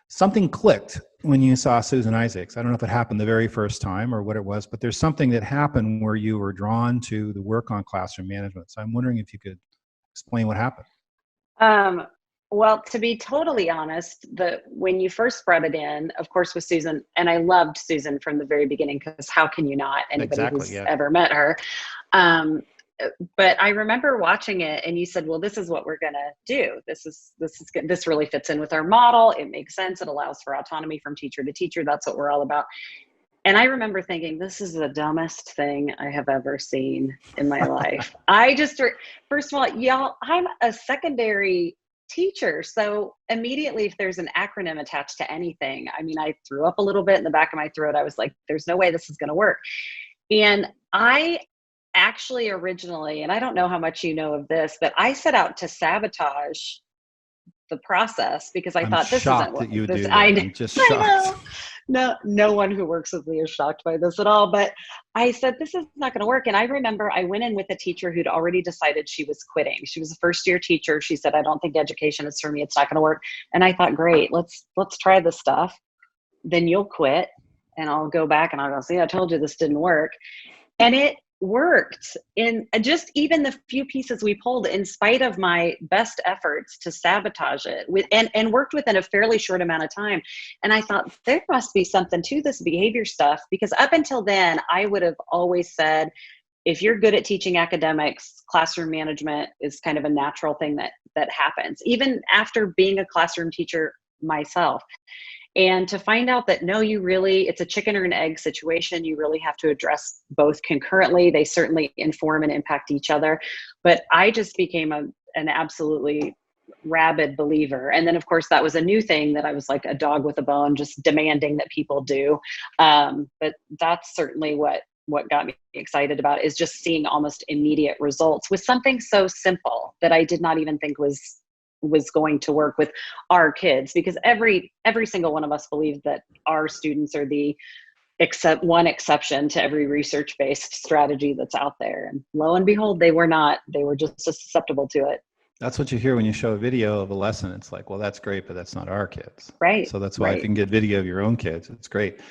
something clicked when you saw Susan Isaacs. I don't know if it happened the very first time or what it was, but there's something that happened where you were drawn to the work on classroom management. So I'm wondering if you could explain what happened. Well, to be totally honest, when you first brought it in, of course, with Susan, and I loved Susan from the very beginning, because how can you not? Anybody who's ever met her. But I remember watching it, and you said, well, this is what we're going to do. This really fits in with our model. It makes sense. It allows for autonomy from teacher to teacher. That's what we're all about. And I remember thinking, this is the dumbest thing I have ever seen in my life. First of all, y'all, I'm a secondary teacher. So immediately, if there's an acronym attached to anything, I mean, I threw up a little bit in the back of my throat. I was like, there's no way this is going to work. And I actually originally, and I don't know how much you know of this, but I set out to sabotage the process because I thought this isn't what you do. I'm just shocked. No one who works with me is shocked by this at all. But I said, this is not going to work. And I remember I went in with a teacher who'd already decided she was quitting. She was a first-year teacher. She said, I don't think education is for me. It's not going to work. And I thought, great, let's try this stuff. Then you'll quit, and I'll go back and I'll go, see, I told you this didn't work. And it worked in just even the few pieces we pulled, in spite of my best efforts to sabotage it, and worked within a fairly short amount of time. And I thought, there must be something to this behavior stuff, because up until then, I would have always said, if you're good at teaching academics, classroom management is kind of a natural thing that happens, even after being a classroom teacher myself. And to find out that, no, it's a chicken or an egg situation. You really have to address both concurrently. They certainly inform and impact each other. But I just became an absolutely rabid believer. And then, of course, that was a new thing that I was like a dog with a bone, just demanding that people do. But that's certainly what got me excited about it, is just seeing almost immediate results with something so simple that I did not even think was going to work with our kids, because every single one of us believed that our students are the one exception to every research-based strategy that's out there. And lo and behold, they were not. They were just susceptible to it. That's what you hear when you show a video of a lesson. It's like, well, that's great, but that's not our kids. Right. So that's why if you can get video of your own kids, it's great.